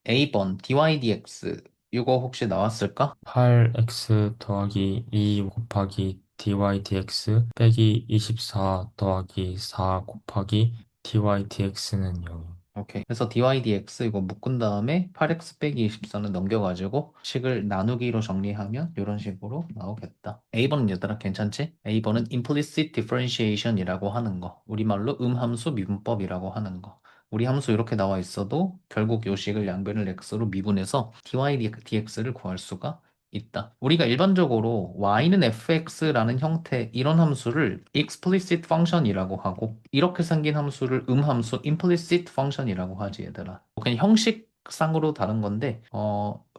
A번 dydx 이거 혹시 나왔을까? 8x 더하기 2 곱하기 dy dx 빼기 24 더하기 4 곱하기 dy dx는 0. 오케이. 그래서 dydx 이거 묶은 다음에 8x 빼기 24는 넘겨가지고 식을 나누기로 정리하면 이런 식으로 나오겠다. A번은 얘들아 괜찮지? A번은 implicit differentiation이라고 하는 거. 우리말로 음함수 미분법이라고 하는 거. 우리 함수 이렇게 나와 있어도 결국 요 식을 양변을 x로 미분해서 dydx를 구할 수가 있다. 우리가 일반적으로 y는 fx라는 형태 이런 함수를 explicit function이라고 하고 이렇게 생긴 함수를 음함수 implicit function이라고 하지 얘들아. 그냥 형식상으로 다른 건데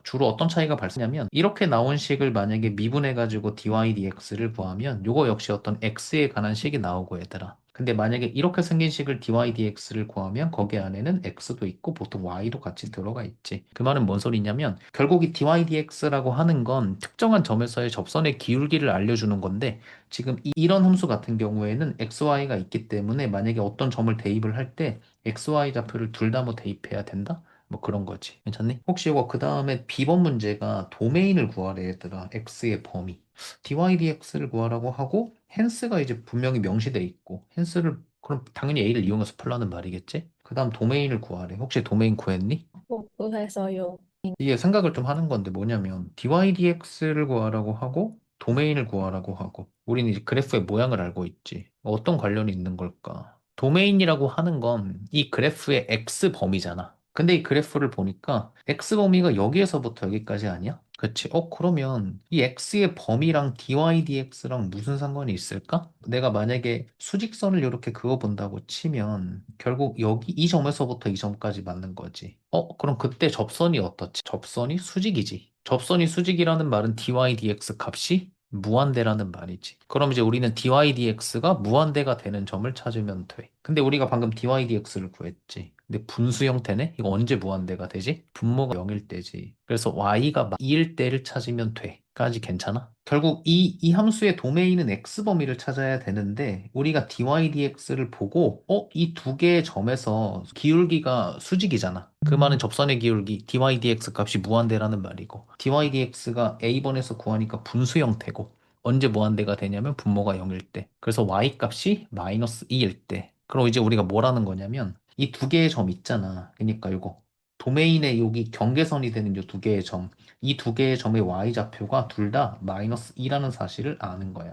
주로 어떤 차이가 발생하냐면 이렇게 나온 식을 만약에 미분해가지고 dy dx를 구하면 요거 역시 어떤 x에 관한 식이 나오고 얘들아. 근데 만약에 이렇게 생긴 식을 dy dx를 구하면 거기 안에는 x도 있고 보통 y도 같이 들어가 있지. 그 말은 뭔 소리냐면 결국 이 dy dx라고 하는 건 특정한 점에서의 접선의 기울기를 알려주는 건데 지금 이런 함수 같은 경우에는 xy가 있기 때문에 만약에 어떤 점을 대입을 할 때 xy 좌표를 둘 다 뭐 대입해야 된다? 뭐 그런 거지. 괜찮니? 혹시 이거 그 다음에 B번 문제가 도메인을 구하래 얘들아. x의 범위. dy dx를 구하라고 하고 헨스가 이제 분명히 명시돼 있고 헨스를 그럼 당연히 a를 이용해서 풀라는 말이겠지? 그 다음 도메인을 구하래. 혹시 도메인 구했니? 복구해서요. 이게 생각을 좀 하는 건데 뭐냐면 dydx를 구하라고 하고 도메인을 구하라고 하고 우리는 이제 그래프의 모양을 알고 있지. 어떤 관련이 있는 걸까? 도메인이라고 하는 건 이 그래프의 x 범위잖아. 근데 이 그래프를 보니까 x 범위가 여기에서부터 여기까지 아니야? 그치? 그러면 이 x의 범위랑 dydx랑 무슨 상관이 있을까? 내가 만약에 수직선을 이렇게 그어본다고 치면 결국 여기 이 점에서부터 이 점까지 맞는 거지. 그럼 그때 접선이 어떻지? 접선이 수직이지. 접선이 수직이라는 말은 dydx 값이 무한대라는 말이지. 그럼 이제 우리는 dydx가 무한대가 되는 점을 찾으면 돼. 근데 우리가 방금 dydx를 구했지. 근데 분수 형태네? 이거 언제 무한대가 되지? 분모가 0일 때지. 그래서 y가 2일 때를 찾으면 돼. 까지 괜찮아? 결국 이 함수의 도메인은 x 범위를 찾아야 되는데 우리가 dydx를 보고 이 두 개의 점에서 기울기가 수직이잖아. 그 말은 접선의 기울기 dydx 값이 무한대라는 말이고 dydx가 a번에서 구하니까 분수 형태고 언제 무한대가 되냐면 분모가 0일 때. 그래서 y 값이 마이너스 2일 때. 그럼 이제 우리가 뭐라는 거냐면 이 두 개의 점 있잖아. 그러니까 이거 도메인의 여기 경계선이 되는 이 두 개의 점. 이 두 개의 점의 y좌표가 둘 다 마이너스 2라는 사실을 아는 거야.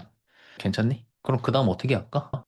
괜찮니? 그럼 그 다음 어떻게 할까?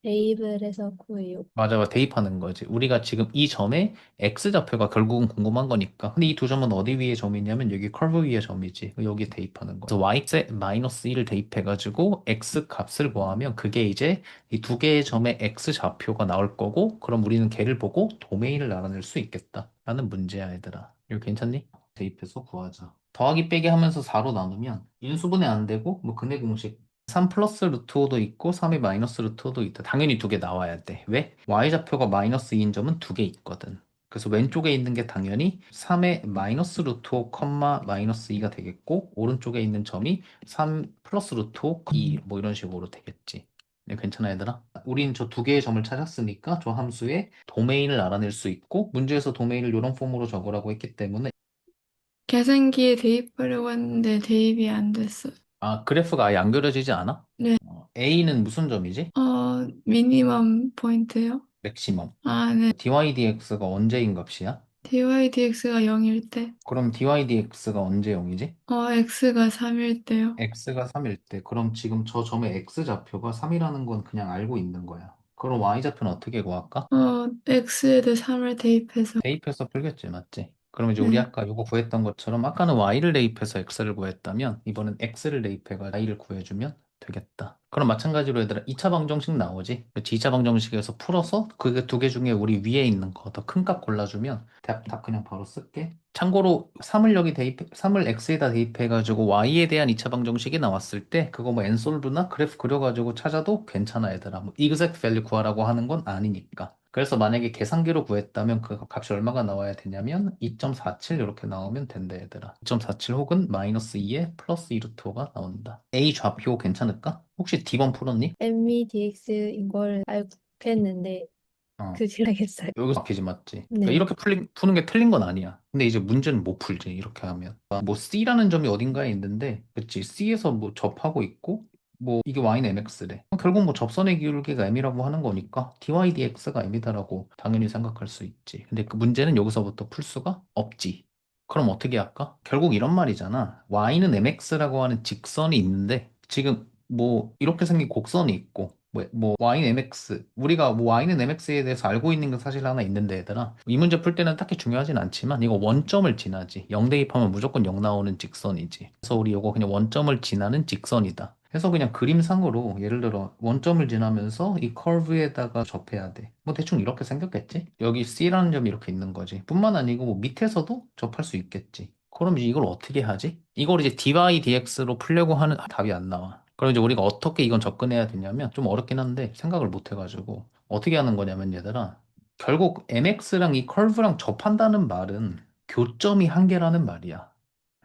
대입을 해서 구해요. 맞아, 대입하는 거지. 우리가 지금 이 점의 x좌표가 결국은 궁금한 거니까. 근데 이 두 점은 어디 위의 점이냐면 여기 커브 위의 점이지. 여기 대입하는 거. 그래서 y에 마이너스 1을 대입해가지고 x 값을 구하면 그게 이제 이 두 개의 점의 x좌표가 나올 거고 그럼 우리는 걔를 보고 도메인을 알아낼 수 있겠다. 라는 문제야, 얘들아. 이거 괜찮니? 대입해서 구하자. 더하기 빼기 하면서 4로 나누면 인수분해 안 되고 뭐 근해 공식 3 플러스 루트 5도 있고 3의 마이너스 루트 5도 있다. 당연히 두 개 나와야 돼. 왜? y좌표가 마이너스 2인 점은 두 개 있거든. 그래서 왼쪽에 있는 게 당연히 3의 마이너스 루트 5, 마이너스 2가 되겠고 오른쪽에 있는 점이 3 플러스 루트 5, 2 뭐 이런 식으로 되겠지. 네, 괜찮아 얘들아? 우린 저 두 개의 점을 찾았으니까 저 함수의 도메인을 알아낼 수 있고 문제에서 도메인을 이런 폼으로 적으라고 했기 때문에 계산기에 대입하려고 했는데 대입이 안 됐어요. 그래프가 아예 안 그려지지 않아? 네. A는 무슨 점이지? 미니멈 포인트요? 맥시멈. 아, 네. dydx가 언제인 값이야? dydx가 0일 때, 그럼 dydx가 언제 0이지? x가 3일 때요. x가 3일 때. 그럼 지금 저 점의 x좌표가 3이라는 건 그냥 알고 있는 거야. 그럼 y좌표는 어떻게 구할까? x에도 3을 대입해서, 대입해서 풀겠지, 맞지? 그럼 이제 우리 네. 아까 이거 구했던 것처럼 아까는 y를 대입해서 x를 구했다면 이번엔 x를 대입해가 y를 구해주면 되겠다. 그럼 마찬가지로 얘들아 2차 방정식 나오지? 그렇지? 2차 방정식에서 풀어서 그 두 개 중에 우리 위에 있는 거 더 큰 값 골라주면 답 그냥 바로 쓸게. 참고로 3을 x에다 대입해가지고 y에 대한 2차 방정식이 나왔을 때 그거 뭐 n솔브나 그래프 그려가지고 찾아도 괜찮아 얘들아. 뭐 exact value 구하라고 하는 건 아니니까. 그래서 만약에 계산기로 구했다면 그 값이 얼마가 나와야 되냐면 2.47 이렇게 나오면 된다 얘들아. 2.47 혹은 마이너스 2에 플러스 2 루트 5가 나온다. A 좌표 괜찮을까? 혹시 D번 풀었니? MVDX인 걸 알고 했는데 그지라겠어요. 여기서 바뀌지 맞지? 그러니까 네. 이렇게 푸는 게 틀린 건 아니야. 근데 이제 문제는 못 풀지 이렇게 하면. 뭐 C라는 점이 어딘가에 있는데, 그치? C에서 뭐 접하고 있고, 뭐 이게 Y는 MX래. 결국 뭐 접선의 기울기가 M이라고 하는 거니까 dydx가 M이다라고 당연히 생각할 수 있지. 근데 그 문제는 여기서부터 풀 수가 없지. 그럼 어떻게 할까? 결국 이런 말이잖아. Y는 MX라고 하는 직선이 있는데 지금 뭐 이렇게 생긴 곡선이 있고 뭐 Y는 MX 우리가 뭐 Y는 MX에 대해서 알고 있는 건 사실 하나 있는데 얘들아 이 문제 풀 때는 딱히 중요하진 않지만 이거 원점을 지나지 0 대입하면 무조건 0 나오는 직선이지 그래서 우리 이거 그냥 원점을 지나는 직선이다 해서 그냥 그림상으로 예를 들어 원점을 지나면서 이 커브에다가 접해야 돼 뭐 대충 이렇게 생겼겠지 여기 C라는 점이 이렇게 있는 거지 뿐만 아니고 뭐 밑에서도 접할 수 있겠지 그럼 이제 이걸 어떻게 하지? 이걸 이제 dy dx로 풀려고 하는 답이 안 나와. 그럼 이제 우리가 어떻게 이건 접근해야 되냐면 좀 어렵긴 한데 생각을 못 해가지고 어떻게 하는 거냐면 얘들아 결국 mx랑 이 커브랑 접한다는 말은 교점이 한 개라는 말이야.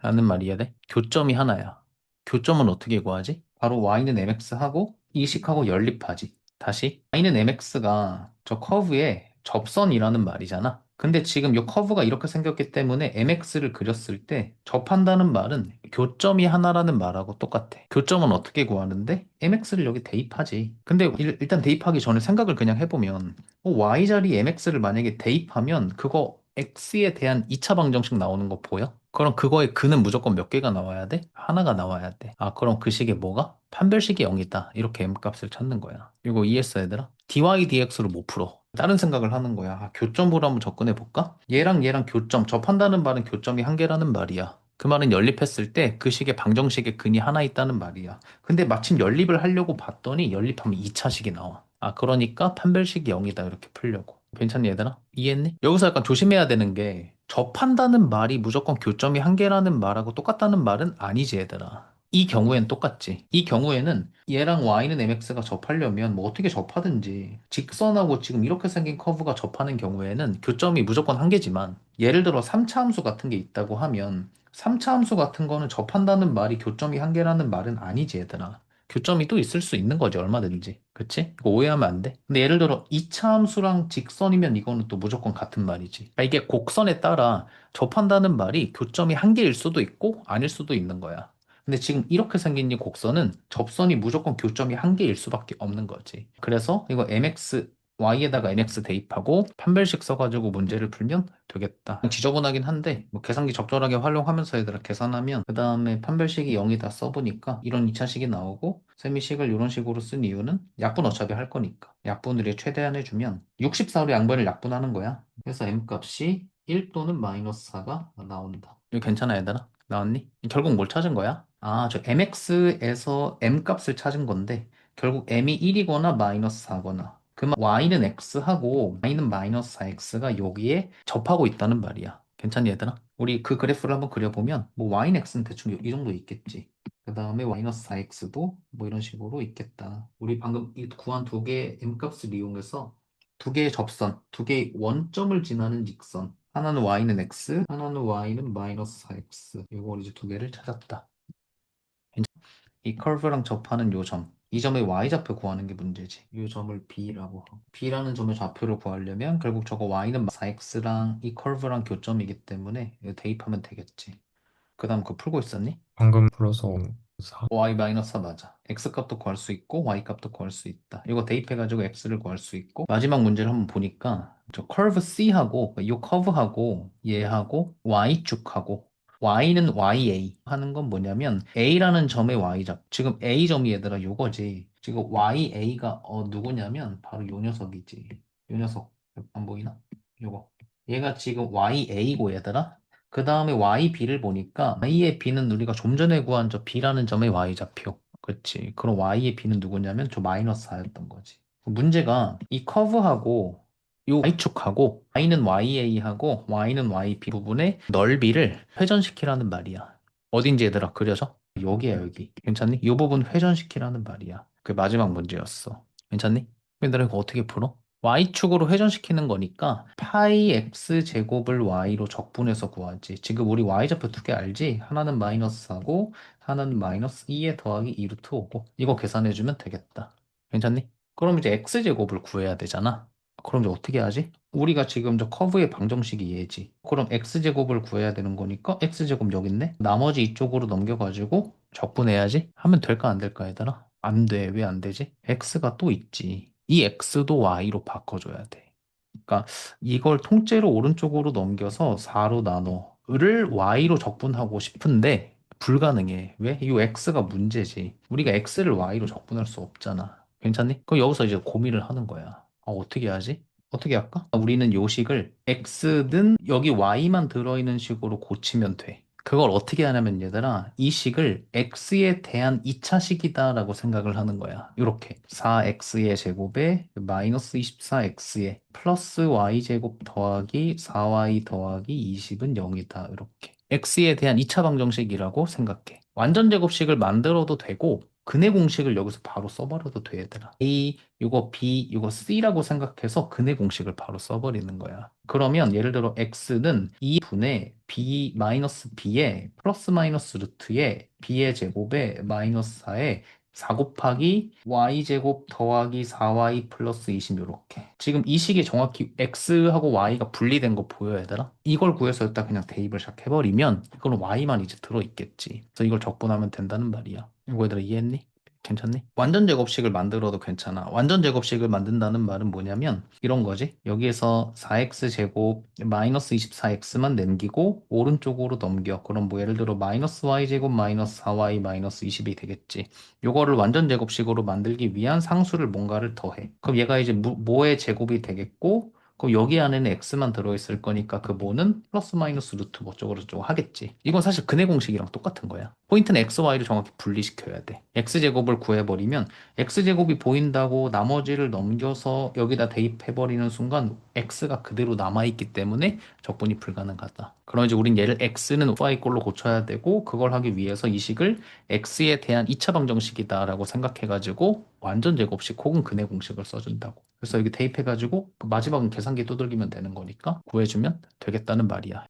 라는 말이야 돼? 교점이 하나야. 교점은 어떻게 구하지? 바로 y는 mx하고 이식하고 연립하지. 다시 y는 mx가 저 커브의 접선이라는 말이잖아. 근데 지금 이 커브가 이렇게 생겼기 때문에 mx를 그렸을 때 접한다는 말은 교점이 하나라는 말하고 똑같아. 교점은 어떻게 구하는데? mx를 여기 대입하지. 근데 일단 대입하기 전에 생각을 그냥 해보면 y 자리 mx를 만약에 대입하면 그거 x에 대한 2차 방정식 나오는 거 보여? 그럼 그거의 근은 무조건 몇 개가 나와야 돼? 하나가 나와야 돼. 아, 그럼 그 식의 뭐가? 판별식이 0이다. 이렇게 m값을 찾는 거야. 이거 이해했어, 얘들아? dy dx로 못 풀어. 다른 생각을 하는 거야. 아, 교점으로 한번 접근해 볼까? 얘랑 얘랑 교점, 접한다는 말은 교점이 한 개라는 말이야. 그 말은 연립했을 때 그 식의 방정식의 근이 하나 있다는 말이야. 근데 마침 연립을 하려고 봤더니 연립하면 2차식이 나와. 아, 그러니까 판별식이 0이다. 이렇게 풀려고. 괜찮니, 얘들아? 이해했니? 여기서 약간 조심해야 되는 게 접한다는 말이 무조건 교점이 한 개라는 말하고 똑같다는 말은 아니지, 얘들아. 이 경우엔 똑같지. 이 경우에는 얘랑 y는 mx가 접하려면 뭐 어떻게 접하든지 직선하고 지금 이렇게 생긴 커브가 접하는 경우에는 교점이 무조건 한 개지만 예를 들어 3차 함수 같은 게 있다고 하면 3차 함수 같은 거는 접한다는 말이 교점이 한 개라는 말은 아니지, 얘들아. 교점이 또 있을 수 있는 거지, 얼마든지. 그치? 이거 오해하면 안 돼. 근데 예를 들어 2차 함수랑 직선이면 이거는 또 무조건 같은 말이지. 그러니까 이게 곡선에 따라 접한다는 말이 교점이 한 개일 수도 있고 아닐 수도 있는 거야. 근데 지금 이렇게 생긴 이 곡선은 접선이 무조건 교점이 한 개일 수밖에 없는 거지. 그래서 이거 mx, y에다가 mx 대입하고 판별식 써가지고 문제를 풀면 되겠다. 지저분하긴 한데 뭐 계산기 적절하게 활용하면서 얘들아 계산하면 그 다음에 판별식이 0이다 써보니까 이런 2차식이 나오고 세미식을 이런 식으로 쓴 이유는 약분 어차피 할 거니까 약분을 최대한 해주면 64로 양변을 약분하는 거야. 그래서 m값이 1 또는 마이너스 4가 나온다. 이거 괜찮아 얘들아? 나왔니? 결국 뭘 찾은 거야? 아, 저 mx에서 m값을 찾은 건데 결국 m이 1이거나 마이너스 4거나 그만 y는 x하고 y는 마이너스 4x가 여기에 접하고 있다는 말이야. 괜찮니 얘들아? 우리 그 그래프를 한번 그려보면 뭐 y는 x는 대충 이 정도 있겠지. 그 다음에 마이너스 4x도 뭐 이런 식으로 있겠다. 우리 방금 이 구한 두 개의 m값을 이용해서 두 개의 접선, 두 개의 원점을 지나는 직선 하나는 y는 x, 하나는 y는 마이너스 4x 이걸 이제 두 개를 찾았다. 이 커브랑 접하는 요 점, 이 점의 y좌표 구하는 게 문제지. 이 점을 b라고 하고 b라는 점의 좌표를 구하려면 결국 저거 y는 4x랑 이 커브랑 교점이기 때문에 이거 대입하면 되겠지. 그 다음 그거 풀고 있었니? 방금 불러서 4. y-4 맞아. x 값도 구할 수 있고 y 값도 구할 수 있다. 이거 대입해가지고 x를 구할 수 있고 마지막 문제를 한번 보니까 저 커브 C하고 이 커브하고 얘하고 y축하고 y는 ya 하는 건 뭐냐면 a라는 점의 y좌 지금 a점이 얘들아 요거지. 지금 ya가 누구냐면 바로 요 녀석이지. 요 녀석 안 보이나? 요거 얘가 지금 ya고 얘들아 그 다음에 YB를 보니까 Y의 B는 우리가 좀 전에 구한 저 B라는 점의 Y좌표. 그렇지. 그럼 Y의 B는 누구냐면 저 마이너스 4였던 거지. 문제가 이 커브하고 이 Y축하고 Y는 YA하고 Y는 YB 부분의 넓이를 회전시키라는 말이야. 어딘지 얘들아 그려져? 여기야 여기. 괜찮니? 이 부분 회전시키라는 말이야. 그게 마지막 문제였어. 괜찮니? 얘들아 이거 어떻게 풀어? y축으로 회전시키는 거니까 파이 x 제곱을 y로 적분해서 구하지. 지금 우리 y좌표 두 개 알지? 하나는 마이너스 4고 하나는 마이너스 2에 더하기 2 루트 5고 이거 계산해주면 되겠다. 괜찮니? 그럼 이제 x 제곱을 구해야 되잖아. 그럼 이제 어떻게 하지? 우리가 지금 저 커브의 방정식이 얘지. 그럼 x제곱을 구해야 되는 거니까 x제곱 여기 있네? 나머지 이쪽으로 넘겨가지고 적분해야지? 하면 될까 안 될까 얘들아? 안 돼. 왜 안 되지? x가 또 있지. 이 x도 y로 바꿔줘야 돼. 그러니까 이걸 통째로 오른쪽으로 넘겨서 4로 나눠를 y로 적분하고 싶은데 불가능해. 왜? 이 x가 문제지. 우리가 x를 y로 적분할 수 없잖아. 괜찮니? 그럼 여기서 이제 고민을 하는 거야. 어떻게 하지? 어떻게 할까? 우리는 요식을 x든 여기 y만 들어있는 식으로 고치면 돼. 그걸 어떻게 하냐면 얘들아, 이 식을 x에 대한 2차식이다라고 생각을 하는 거야. 이렇게 4x의 제곱에 마이너스 24x에 플러스 y제곱 더하기 4y 더하기 20은 0이다. 이렇게 x에 대한 2차 방정식이라고 생각해. 완전 제곱식을 만들어도 되고 근해 공식을 여기서 바로 써버려도 돼, 얘들아. A, 이거 B, 이거 C라고 생각해서 근해 공식을 바로 써버리는 거야. 그러면 예를 들어 X는 2분의 B 마이너스 B에 플러스 마이너스 루트에 B의 제곱에 마이너스 4에 4 곱하기 y제곱 더하기 4y 플러스 20 이렇게. 지금 이 식이 정확히 x하고 y가 분리된 거 보여 얘들아? 이걸 구해서 일단 그냥 대입을 시작해버리면 이거는 y만 이제 들어있겠지. 그래서 이걸 적분하면 된다는 말이야. 이거 얘들아 이해했니? 괜찮니? 완전 제곱식을 만들어도 괜찮아. 완전 제곱식을 만든다는 말은 뭐냐면 이런 거지. 여기에서 4x 제곱 마이너스 24x만 남기고 오른쪽으로 넘겨. 그럼 뭐 예를 들어 마이너스 y 제곱 마이너스 4y 마이너스 20이 되겠지. 요거를 완전 제곱식으로 만들기 위한 상수를 뭔가를 더해. 그럼 얘가 이제 뭐의 제곱이 되겠고 그럼 여기 안에는 x만 들어있을 거니까 그 뭐는 플러스 마이너스 루트 뭐 저쩌고 저쩌고 하겠지. 이건 사실 근해 공식이랑 똑같은 거야. 포인트는 x, y를 정확히 분리시켜야 돼. x제곱을 구해버리면 x제곱이 보인다고 나머지를 넘겨서 여기다 대입해버리는 순간 x가 그대로 남아있기 때문에 적분이 불가능하다. 그럼 이제 우린 얘를 x는 y꼴로 고쳐야 되고 그걸 하기 위해서 이 식을 x에 대한 2차 방정식이다라고 생각해가지고 완전 제곱식 혹은 근해 공식을 써준다고. 그래서 여기 대입해가지고 마지막은 계산기 두들기면 되는 거니까 구해주면 되겠다는 말이야.